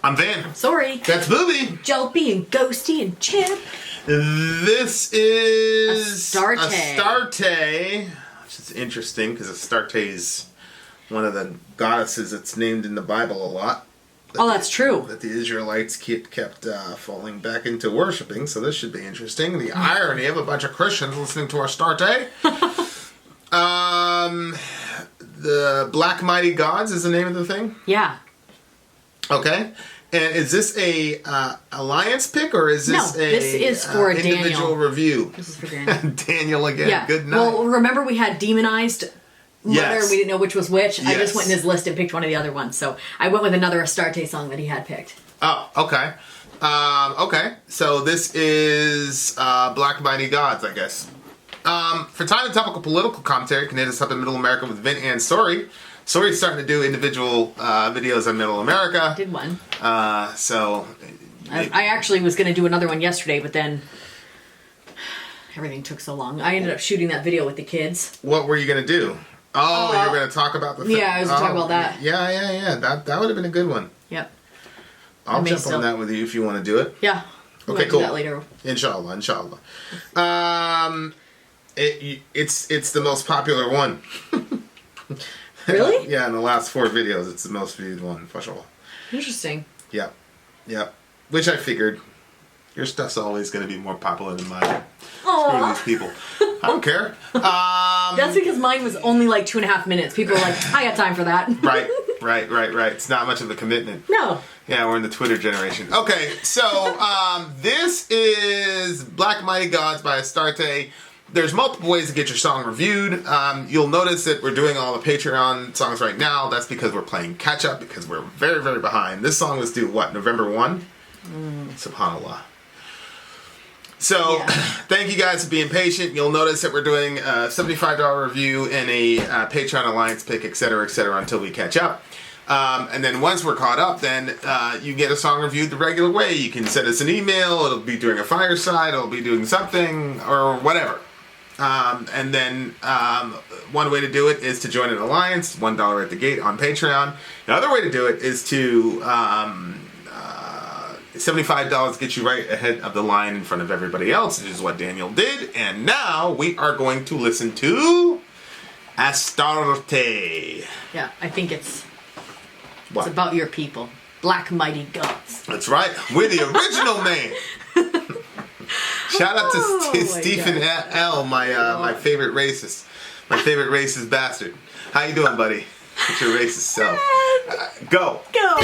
I'm Van. Sorry. That's Booby. Jelpy and Ghosty and Chip. This is Astarte. Which is interesting because Astarte is one of the goddesses that's named in the Bible a lot. That's true. That the Israelites kept falling back into worshiping, so this should be interesting. The irony of a bunch of Christians listening to Astarte. The Black Mighty Gods is the name of the thing? Yeah. Okay. And is this a alliance pick or is this this is for individual Daniel. Review? This is for Daniel. Daniel again. Yeah. Good night. Well, remember we had demonized Mother. Yes. We didn't know which was which. Yes. I just went in his list and picked one of the other ones. So I went with another Astarte song that he had picked. Oh, okay. Okay. So this is Black Mighty Gods, I guess. For time and topical political commentary, you can hit us up in Middle America with Vin and Sorry. Sorry's starting to do individual videos on Middle America. Did one. So I actually was going to do another one yesterday, but then everything took so long. I ended up shooting that video with the kids. What were you going to do? Oh, you were going to talk about the thing. Yeah, I was going to talk about that. Yeah. That would have been a good one. Yep. I'll jump on that with you if you want to do it. Yeah. Okay, cool. cool. Do that later. Inshallah. It's the most popular one. Really? Yeah, in the last 4 videos, it's the most viewed one, for sure. Interesting. Yep. Which I figured. Your stuff's always going to be more popular than mine. Screw these people. I don't care. That's because mine was only like 2.5 minutes. People are like, I got time for that. Right. It's not much of a commitment. No. Yeah, we're in the Twitter generation. Okay, so this is Black Mighty Gods by Astarte. There's multiple ways to get your song reviewed. You'll notice that we're doing all the Patreon songs right now. That's because we're playing catch up because we're very, very behind. This song was due, November 1? SubhanAllah. So, thank you guys for being patient. You'll notice that we're doing a $75 review and a Patreon Alliance pick, etc., until we catch up. And then once we're caught up, then you get a song reviewed the regular way. You can send us an email. It'll be during a fireside. It'll be doing something or whatever. And then one way to do it is to join an alliance, $1 at the gate on Patreon. The other way to do it is to $75 gets you right ahead of the line in front of everybody else, which is what Daniel did. And now we are going to listen to Astarte. Yeah, I think it's about your people. Black Mighty Gods. That's right. We're the original man. Shout out to Stephen L., my favorite racist. My favorite racist bastard. How you doing, buddy? With your racist self. Go. Go!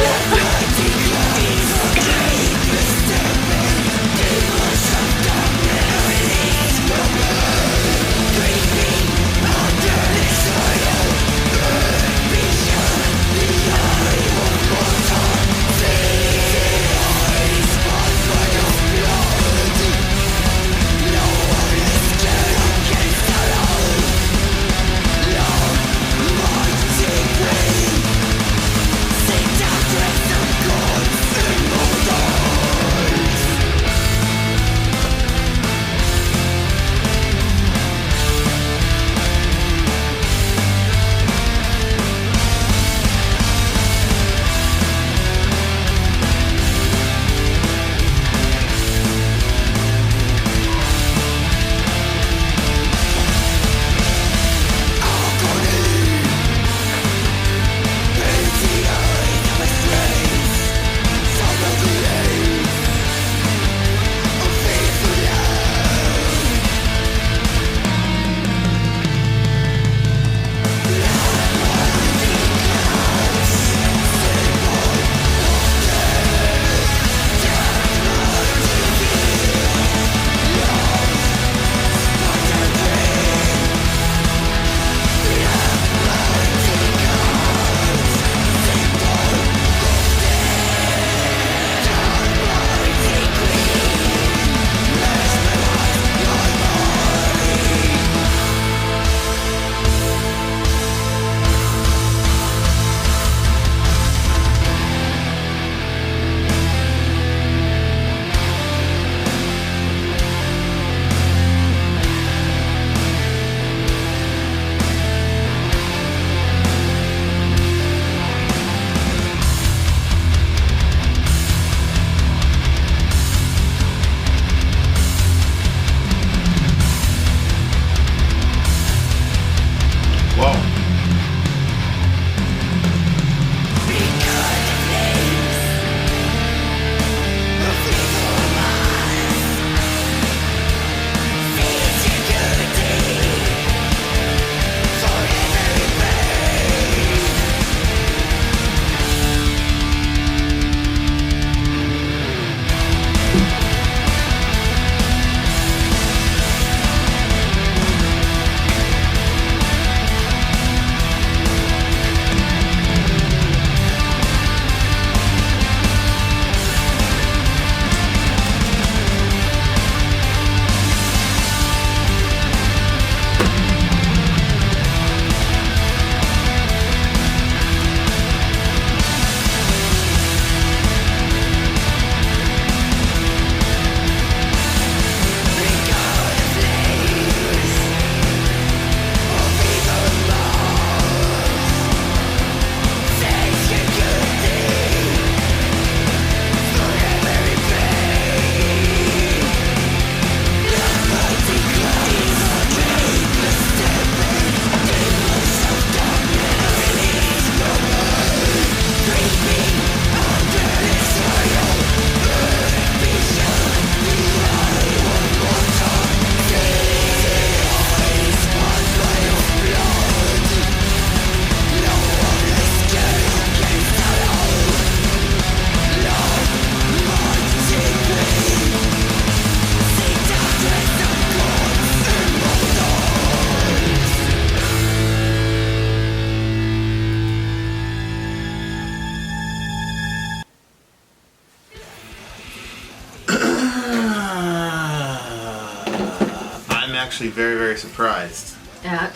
actually very, very surprised. At?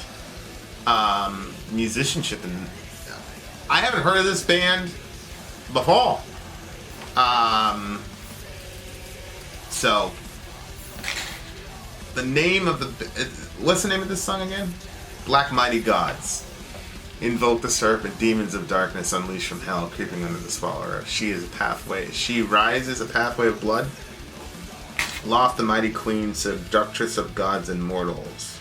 Musicianship, and I haven't heard of this band before. So the name of what's the name of this song again? Black Mighty Gods. Invoke the serpent, demons of darkness unleashed from hell, creeping under the swallower. She is a pathway. She rises, a pathway of blood. Loft the mighty queen, seductress of gods and mortals.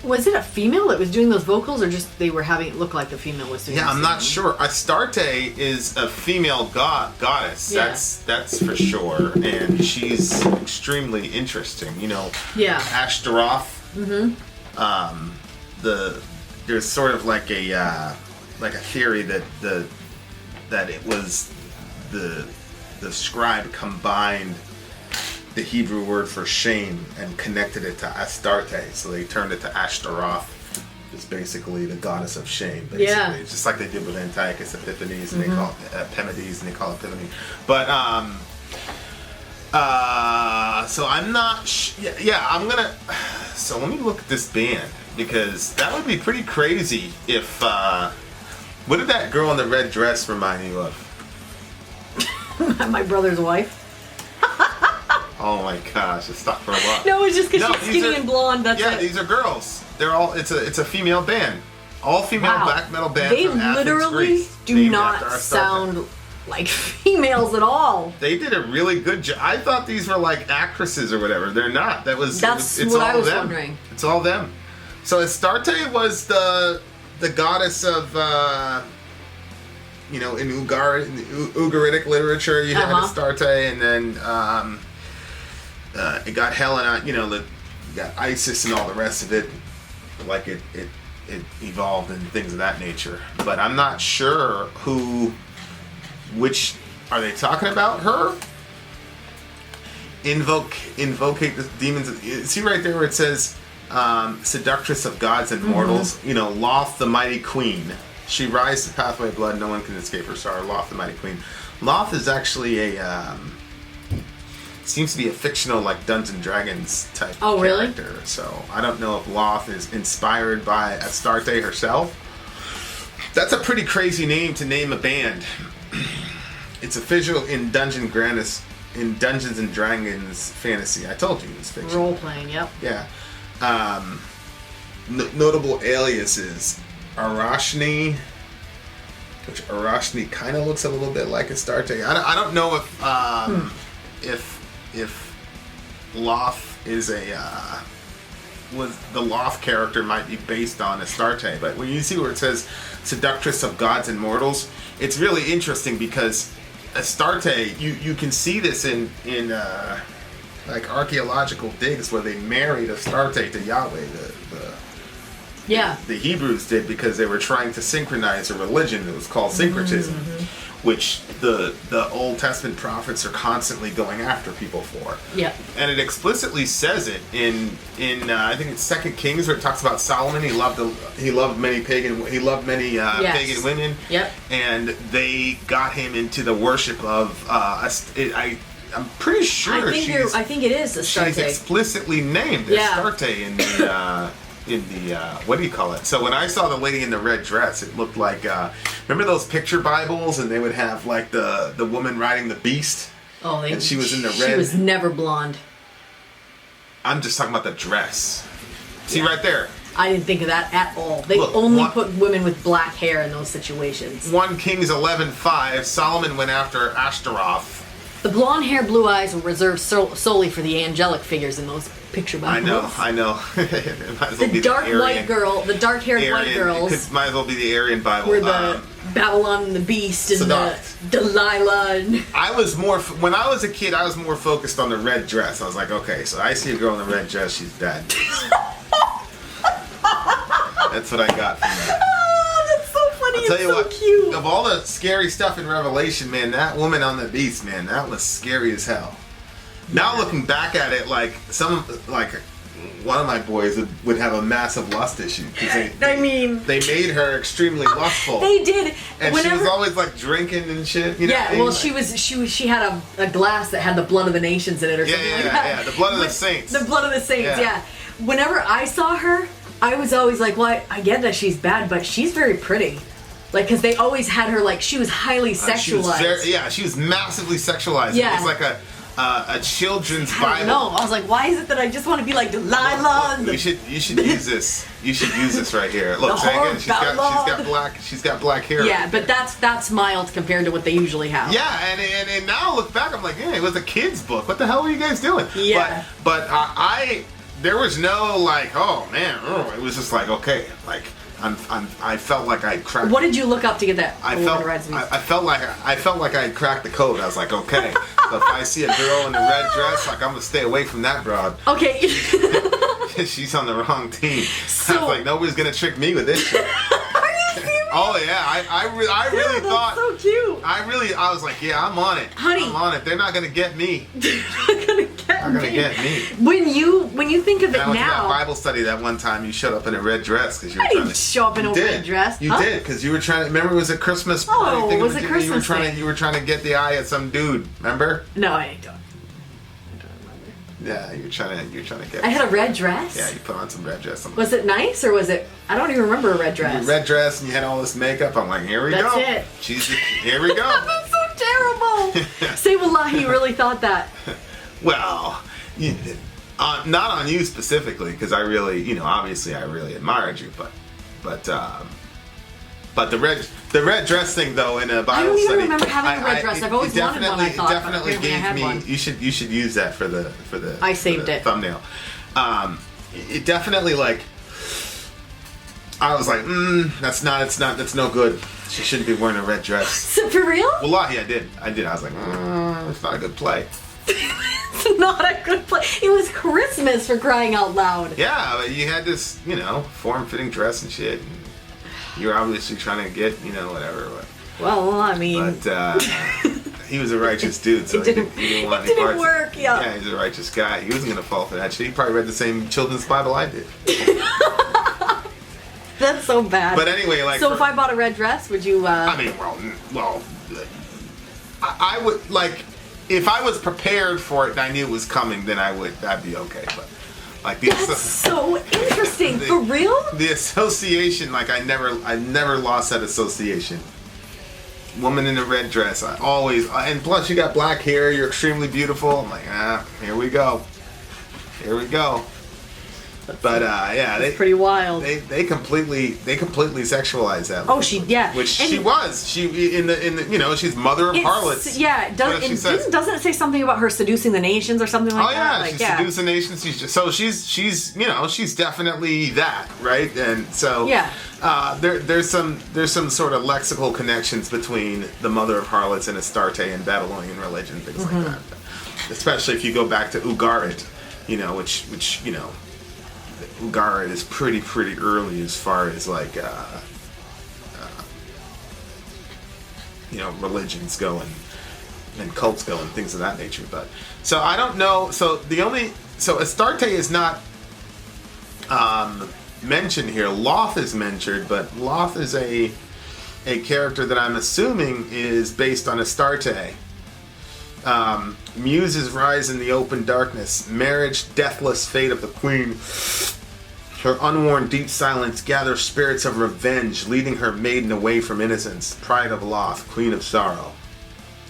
Was it a female that was doing those vocals, or just they were having it look like the female was doing? Yeah, I'm not sure. Astarte is a female goddess. Yeah. That's for sure, and she's extremely interesting. You know. Yeah. Ashtaroth. Mm-hmm. There's sort of like a theory that it was the scribe combined the Hebrew word for shame and connected it to Astarte, so they turned it to Ashtaroth. It's basically the goddess of shame, basically. Yeah. It's just like they did with Antiochus Epiphanes, and they call it Epimenides, and they call it Epiphany. But so I'm not. I'm gonna. So let me look at this band, because that would be pretty crazy if. What did that girl in the red dress remind you of? My brother's wife. Oh my gosh, it's stuck for a while. No, it's just because she's skinny and blonde. That's it. These are girls. They're all. It's a female band. All female black metal band. They from Athens, literally Greece, do not sound like females at all. They did a really good job. I thought these were like actresses or whatever. They're not. It's what I was them. wondering. It's all them. So Astarte was the goddess of. In Ugaritic literature, you had Astarte, and then it got Helena. You got Isis and all the rest of it. Like it evolved and things of that nature. But I'm not sure which are they talking about? Her? Invocate the demons. See right there where it says, seductress of gods and mortals. Loth the mighty queen. She rises the pathway of blood, no one can escape her star. Loth, the mighty queen. Loth is actually seems to be a fictional, like, Dungeons and Dragons type character. Really? So I don't know if Loth is inspired by Astarte herself. That's a pretty crazy name to name a band. It's official in Dungeons and Dragons fantasy. I told you it's fiction. Role playing, yep. Yeah. Notable aliases. Arachne, which Arachne kind of looks a little bit like Astarte. I don't know if Loth is was the Loth character might be based on Astarte, but when you see where it says seductress of gods and mortals, it's really interesting because Astarte, you can see this in like archaeological digs where they married Astarte to Yahweh. The Hebrews did, because they were trying to synchronize a religion that was called syncretism, which the Old Testament prophets are constantly going after people for. Yeah. And it explicitly says it in I think it's 2 Kings, where it talks about Solomon. He loved many pagan pagan women. Yep. And they got him into the worship of I'm pretty sure I think it is Astarte. She's explicitly named Astarte in the what do you call it? So when I saw the lady in the red dress, it looked like remember those picture Bibles, and they would have like the woman riding the beast. Oh, and she was in the red. She was never blonde. I'm just talking about the dress. See right there. I didn't think of that at all. They only put women with black hair in those situations. 1 Kings 11:5. Solomon went after Ashtaroth. The blonde hair, blue eyes were reserved solely for the angelic figures in those picture Bibles. I know. It might as well be the dark-haired white girls. It might as well be the Aryan Bible. Were the Babylon and the Beast and the Delilah. And when I was a kid, I was more focused on the red dress. I was like, okay, so I see a girl in the red dress, she's bad. That's what I got from that. I'll tell you what, cute. Of all the scary stuff in Revelation, man, that woman on the beast, man, that was scary as hell. Now looking back at it, one of my boys would have a massive lust issue because they made her extremely lustful. They did, and she was always like drinking and shit. She had a glass that had the blood of the nations in it, or something like that. The blood of the saints. The blood of the saints, yeah. whenever I saw her, I was always like, well, I get that she's bad, but she's very pretty. Like, because they always had her, like, she was highly sexualized. She was massively sexualized. Yeah. It was like a children's Bible. I don't know. I was like, why is it that I just want to be like Delilah? You should use this. You should use this right here. Look, The again, she's got black hair. Yeah, right but that's mild compared to what they usually have. Yeah, and now I look back, I'm like, yeah, it was a kid's book. What the hell were you guys doing? Yeah. But I there was no like, oh man, it was just like, okay, like I felt like I cracked. What did you look up to get that? I felt like I cracked the code. I was like, okay, so if I see a girl in a red dress, like I'm gonna stay away from that broad. Okay. She's on the wrong team. So, I was like, nobody's gonna trick me with this shit. Oh yeah, I really thought. So cute. I was like, yeah, I'm on it. Honey. I'm on it. They're not gonna get me. They're not gonna get me. When you think of it I went to that now. Bible study that one time. You showed up in a red dress because you were I trying didn't to show up in a red dress. You did because you were trying to. Remember, it was a Christmas. Oh, I think it was a You Christmas thing. You were trying to get the eye of some dude. Remember? No, I don't. Yeah, you were trying to get. I had a red dress. Yeah, you put on some red dress. Was it nice or was it? I don't even remember a red dress. Red dress, and you had all this makeup. I'm like, here we go. That's it. Here we go. That's so terrible. Say wallahi, you really thought that. Well, not on you specifically, because I really, obviously I really admired you, but the red dress thing though in a Bible study. I don't even remember having a red dress. I've always wanted one. I thought, it definitely but I had one. You should use that for the I saved it. thumbnail. It definitely like. I was like, that's no good. She shouldn't be wearing a red dress. So for real? Wallahi, I did. I was like, it's not a good play. It's not a good play. It was Christmas, for crying out loud. Yeah, but you had this, form-fitting dress and shit. And you were obviously trying to get, whatever. Well, I mean... But he was a righteous dude, so he didn't want any parts. It didn't work, yeah. Yeah, he's a righteous guy. He wasn't going to fall for that shit. He probably read the same children's Bible I did. That's so bad. But anyway, like... So if I bought a red dress, would you... I mean, well... I would, like... If I was prepared for it and I knew it was coming, then that'd be okay. But like that's so interesting. For real? The association, like I never lost that association. Woman in a red dress, I always, and plus you got black hair, you're extremely beautiful. I'm like, here we go. But yeah, it's pretty wild. They completely sexualized that. Oh, which she was. She in the she's mother of harlots. Yeah, doesn't it say something about her seducing the nations or something like that? Oh yeah, she seduced the nations. She's definitely that, right? And so there's some sort of lexical connections between the mother of harlots and Astarte and Babylonian religion, things like that. Especially if you go back to Ugarit, which Ugarit is pretty early as far as like religions go and cults go and things of that nature. But so I don't know. So Astarte is not mentioned here. Loth is mentioned, but Loth is a character that I'm assuming is based on Astarte. Muses rise in the open darkness. Marriage, deathless fate of the queen. Her unworn deep silence gathers spirits of revenge, leading her maiden away from innocence. Pride of Loth, queen of sorrow.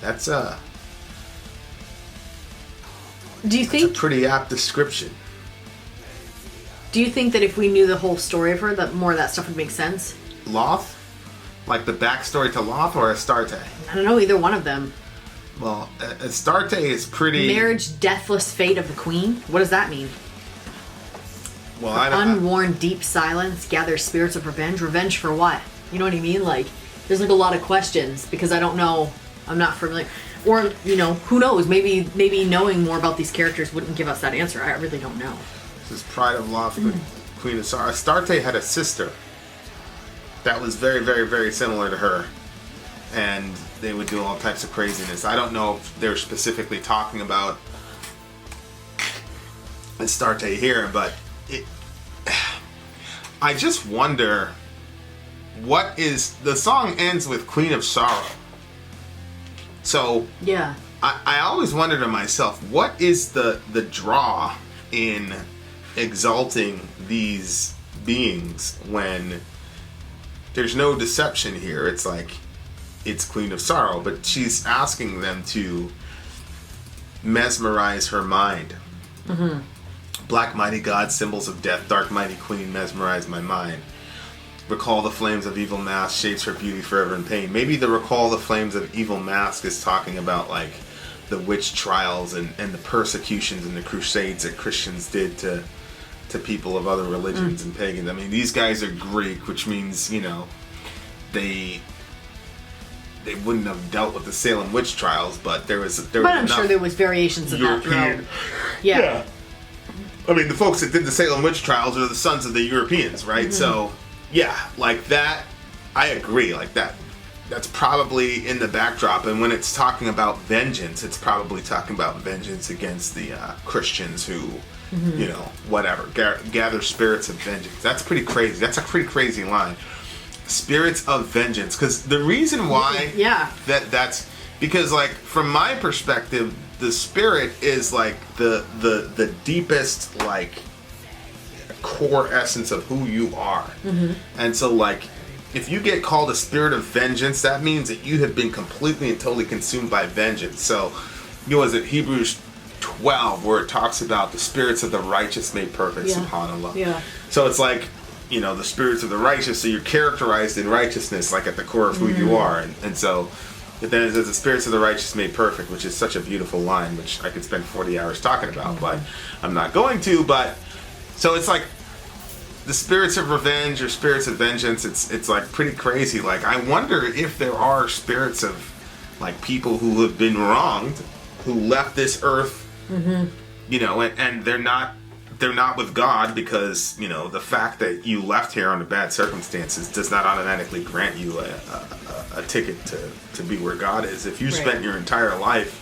That's a pretty apt description. Do you think that if we knew the whole story of her, that more of that stuff would make sense? Loth? Like the backstory to Loth or Astarte? I don't know, either one of them. Well, Astarte is pretty... Marriage, deathless fate of the queen? What does that mean? Well, I don't... Unworn deep silence gathers spirits of revenge. Revenge for what? You know what I mean? Like, there's like a lot of questions because I don't know. I'm not familiar. Or, who knows? Maybe knowing more about these characters wouldn't give us that answer. I really don't know. This is Pride of Loth, Queen of Sorrow. Astarte had a sister that was very, very, very similar to her. And they would do all types of craziness. I don't know if they're specifically talking about Astarte here, but I just wonder what is... The song ends with Queen of Sorrow. So I always wonder to myself, what is the draw in exalting these beings when there's no deception here. It's like, it's Queen of Sorrow, but she's asking them to mesmerize her mind. Mm-hmm. Black mighty god, symbols of death, dark mighty queen, mesmerize my mind. Recall the flames of evil mask, shapes her beauty forever in pain. Maybe the recall the flames of evil mask is talking about like the witch trials and the persecutions and the crusades that Christians did to people of other religions and pagans. I mean, these guys are Greek, which means, you know, they wouldn't have dealt with the Salem witch trials, but there was But I'm sure there was variations of that throughout. Yeah. I mean, the folks that did the Salem witch trials are the sons of the Europeans, right? Mm-hmm. So, yeah, like that, I agree. Like that's probably in the backdrop. And when it's talking about vengeance, it's probably talking about vengeance against the Christians who, you know, whatever, gather spirits of vengeance. That's pretty crazy. That's a pretty crazy line. Spirits of vengeance. Because the reason why that's because, like, from my perspective, the spirit is like the deepest, like, core essence of who you are. And so, like, if you get called a spirit of vengeance, that means that you have been completely and totally consumed by vengeance. So, you know, was it Hebrews 12 where it talks about the spirits of the righteous made perfect, subhanAllah. Yeah. So it's like, you know, the spirits of the righteous, so you're characterized in righteousness, like at the core of who you are. And so, but then it says the spirits of the righteous made perfect, which is such a beautiful line, which I could spend 40 hours talking about, but I'm not going to. But so it's like the spirits of revenge or spirits of vengeance. It's like pretty crazy. Like, I wonder if there are spirits of like people who have been wronged, who left this earth, you know, and they're not with God because, you know, the fact that you left here under bad circumstances does not automatically grant you a ticket to be where God is. If you spent your entire life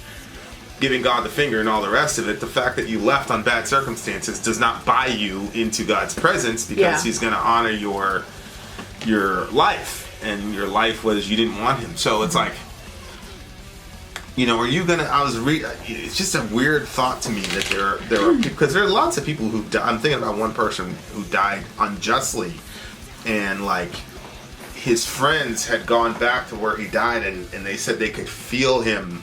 giving God the finger and all the rest of it, the fact that you left on bad circumstances does not buy you into God's presence, because He's going to honor your life, and your life was you didn't want Him. So it's like, you know, are you gonna? It's just a weird thought to me that there are, because there are lots of people who died. I'm thinking about one person who died unjustly, and like his friends had gone back to where he died, and they said they could feel him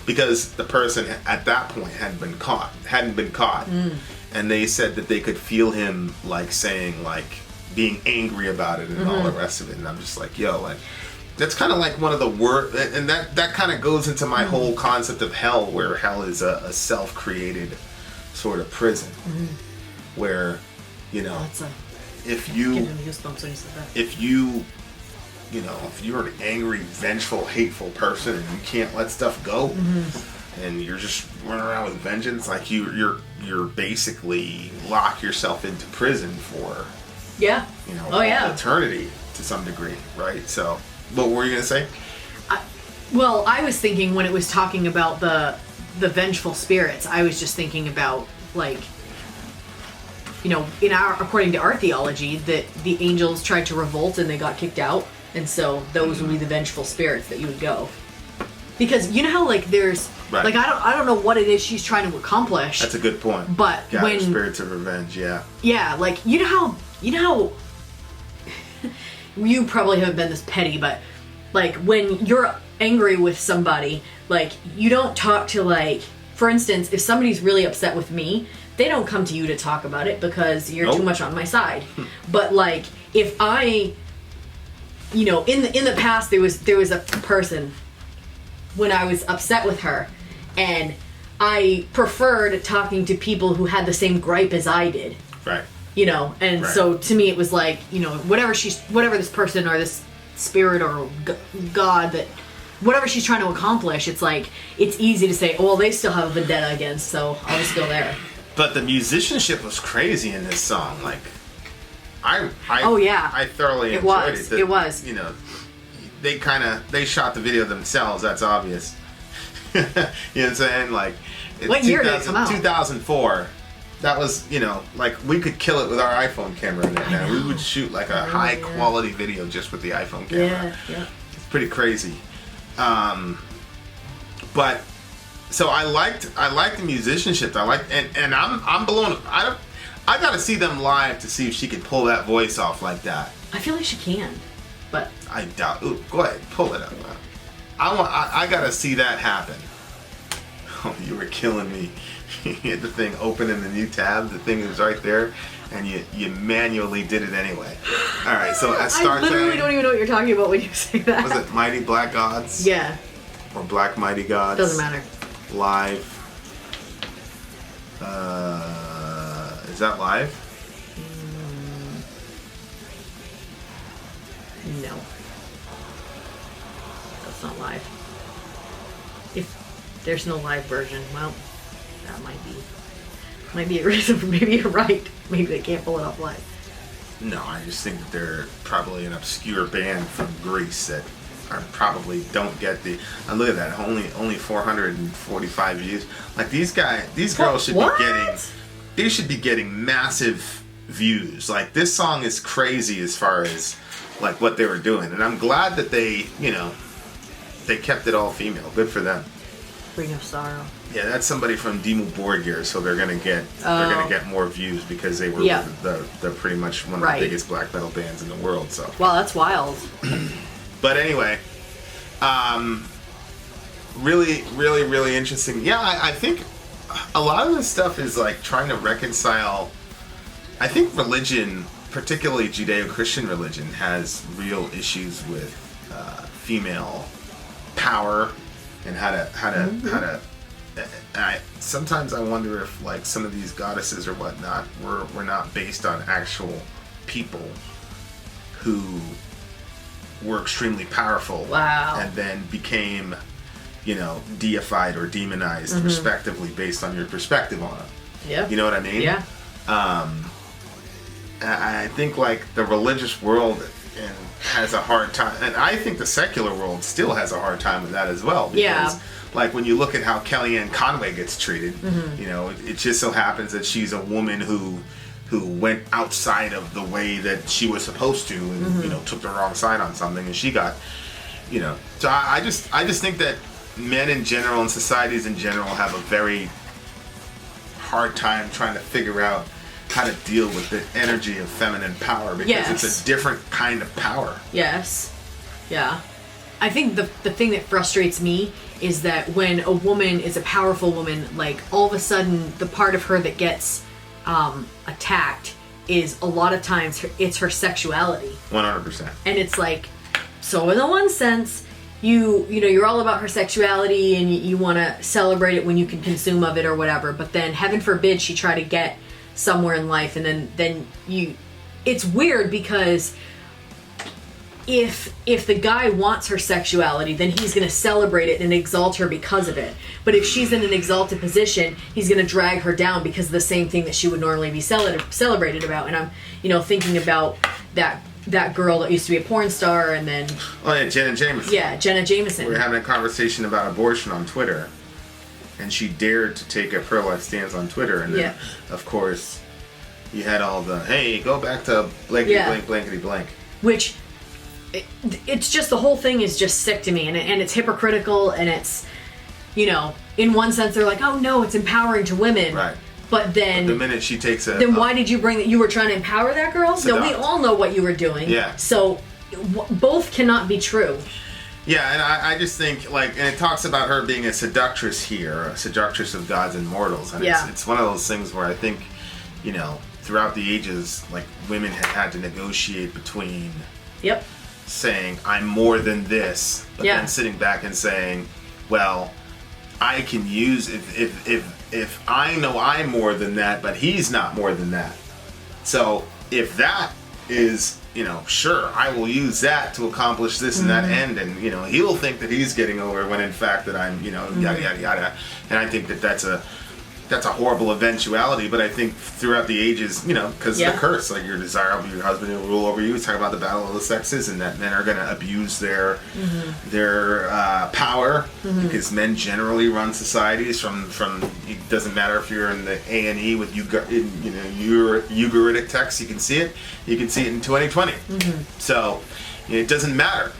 because the person at that point hadn't been caught, and they said that they could feel him like saying, like, being angry about it and all the rest of it. And I'm just like, yo, like, that's kind of like one of the worst, and that kind of goes into my whole concept of hell, where hell is a self-created sort of prison, where, you know, if you're an angry, vengeful, hateful person and you can't let stuff go, and you're just running around with vengeance, like you're basically lock yourself into prison for eternity to some degree, right? So. What were you going to say? Well, I was thinking when it was talking about the vengeful spirits, I was just thinking about, like, you know, according to our theology, that the angels tried to revolt and they got kicked out, and so those would be the vengeful spirits that you would go. Because you know how, like, there's like, I don't know what it is she's trying to accomplish. That's a good point. But when spirits of revenge, like, you know how you probably haven't been this petty, but like when you're angry with somebody, like, you don't talk to, like, for instance, if somebody's really upset with me, they don't come to you to talk about it because you're too much on my side. But like, if I, you know, in the past there was a person when I was upset with her, and I preferred talking to people who had the same gripe as I did. Right. You know, and so to me it was like, you know, whatever this person or this spirit or God, that whatever she's trying to accomplish, it's like, it's easy to say, oh, well, they still have a vendetta against, so I'll just go there. But the musicianship was crazy in this song. Like, I thoroughly enjoyed it. It was. You know, they shot the video themselves. That's obvious. You know what I'm saying? Like, what year did it come out? 2004. That was, you know, like, we could kill it with our iPhone camera in it now. We would shoot like a high quality video just with the iPhone camera. Yeah. It's pretty crazy. But so I liked the musicianship. And I'm blown. I gotta see them live to see if she could pull that voice off like that. I feel like she can, but I doubt. Ooh, go ahead, pull it up. I gotta see that happen. Oh, you were killing me. You had the thing open in the new tab. The thing is right there, and you manually did it anyway. All right, so Astarte. I literally don't even know what you're talking about when you say that. Was it Mighty Black Gods? Yeah. Or Black Mighty Gods? Doesn't matter. Live. Is that live? No. That's not live. If there's no live version, well, that might be a reason for maybe you're right. Maybe they can't pull it off live. No, I just think that they're probably an obscure band from Greece that probably don't get the. And look at that, only 445 views. Like these girls should be getting. They should be getting massive views. Like this song is crazy as far as like what they were doing, and I'm glad that they kept it all female. Good for them. Ring of Sorrow. Yeah, that's somebody from Dimmu Borgir, so they're gonna get more views because they were they're pretty much one of the biggest black metal bands in the world. So wow, that's wild. But anyway, really interesting. Yeah, I think a lot of this stuff is like trying to reconcile. I think religion, particularly Judeo-Christian religion, has real issues with female power and how to. Sometimes I wonder if like some of these goddesses or whatnot were not based on actual people who were extremely powerful. Wow. And then became, deified or demonized respectively based on your perspective on it. Yeah. You know what I mean? Yeah. I think like the religious world has a hard time, and I think the secular world still has a hard time with that as well. Because, like when you look at how Kellyanne Conway gets treated, it just so happens that she's a woman who went outside of the way that she was supposed to, and took the wrong side on something, and she got, So I just think that men in general and societies in general have a very hard time trying to figure out how to deal with the energy of feminine power because it's a different kind of power. Yes. Yeah. I think the thing that frustrates me is that when a woman is a powerful woman, like all of a sudden the part of her that gets attacked is a lot of times it's her sexuality. 100%. And it's like, so in the one sense, you're all about her sexuality and you want to celebrate it when you can consume of it or whatever, but then heaven forbid she try to get somewhere in life and then it's weird because if the guy wants her sexuality, then he's going to celebrate it and exalt her because of it. But if she's in an exalted position, he's going to drag her down because of the same thing that she would normally be celebrated about. And I'm, thinking about that girl that used to be a porn star and then... Oh, yeah, Jenna Jameson. Yeah, Jenna Jameson. We were having a conversation about abortion on Twitter, and she dared to take a pro-life stance on Twitter, and then, of course, you had all the, hey, go back to blankety blank. Which... It's just the whole thing is just sick to me, and it's hypocritical, and it's, in one sense they're like, oh no, it's empowering to women, right? But then the minute she takes then why did you bring that? You were trying to empower that girl? No, we all know what you were doing. Yeah. So both cannot be true. Yeah, and I just think and it talks about her being a seductress here, a seductress of gods and mortals, and it's one of those things where I think, throughout the ages, like women have had to negotiate between. Yep. Saying I'm more than this, but then sitting back and saying, well, I can use if I know I'm more than that, but he's not more than that. So if that is, sure, I will use that to accomplish this and that end, and he'll think that he's getting over when in fact that I'm, yada yada yada. And I think that that's a horrible eventuality, but I think throughout the ages, because of the curse, like your desire of your husband will rule over you. It's talking about the battle of the sexes, and that men are going to abuse their power because men generally run societies from. It doesn't matter if you're in the A&E with your Ugaritic text, you can see it. You can see it in 2020. So it doesn't matter.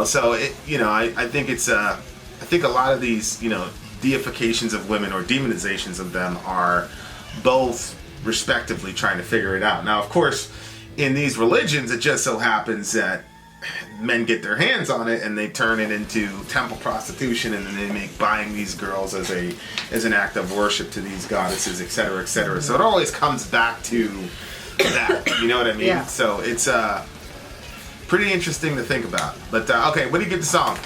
So it. I think it's. I think a lot of these. Deifications of women or demonizations of them are both respectively trying to figure it out. Now, of course, in these religions, it just so happens that men get their hands on it and they turn it into temple prostitution, and then they make buying these girls as an act of worship to these goddesses, etc., etc. So it always comes back to that. You know what I mean? Yeah. So it's pretty interesting to think about. But okay, what do you give the song?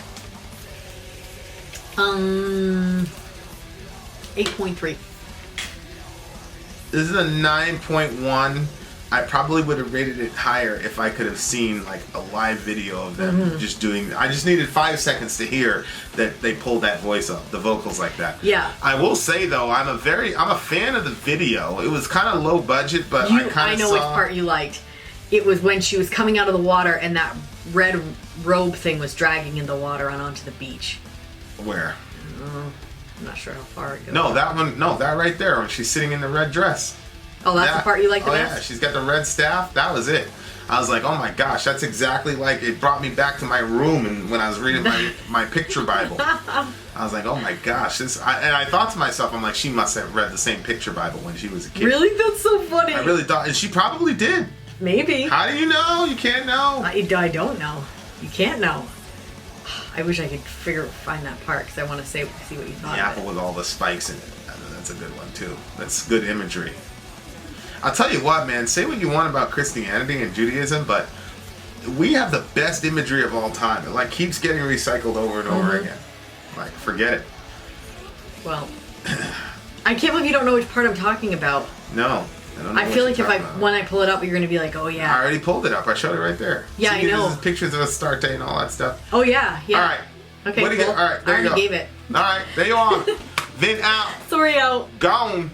8.3. This is a 9.1. I probably would have rated it higher if I could have seen like a live video of them just doing. I just needed 5 seconds to hear that they pulled that voice up, the vocals like that. Yeah. I will say though, I'm a fan of the video. It was kind of low budget, but I know which part you liked. It was when she was coming out of the water and that red robe thing was dragging in the water onto the beach. Where? I'm not sure how far it goes. No, that one. No, that right there when she's sitting in the red dress. Oh, that's the part you like the best? Yeah, she's got the red staff. That was it. I was like, oh my gosh, that's exactly like, it brought me back to my room and when I was reading my picture Bible. I was like, oh my gosh. And I thought to myself, I'm like, she must have read the same picture Bible when she was a kid. Really? That's so funny. I really thought, and she probably did. Maybe. How do you know? You can't know. I don't know. You can't know. I wish I could find that part because I want to see what you thought The of apple it. with all the spikes in it. That's a good one too. That's good imagery. I'll tell you what, man, say what you want about Christianity and Judaism, but we have the best imagery of all time. It like keeps getting recycled over and over again. Like, forget it. Well, I can't believe you don't know which part I'm talking about. No. I don't know. I feel like when I pull it up, you're going to be like, oh yeah. I already pulled it up. I showed it right there. Yeah, See, I know. This is pictures of Astarte and all that stuff. Oh yeah, yeah. All right. Okay, What do you cool. get? All right, there I you already go. gave it. All right, there you are. Vin out. Sorry out. Gone.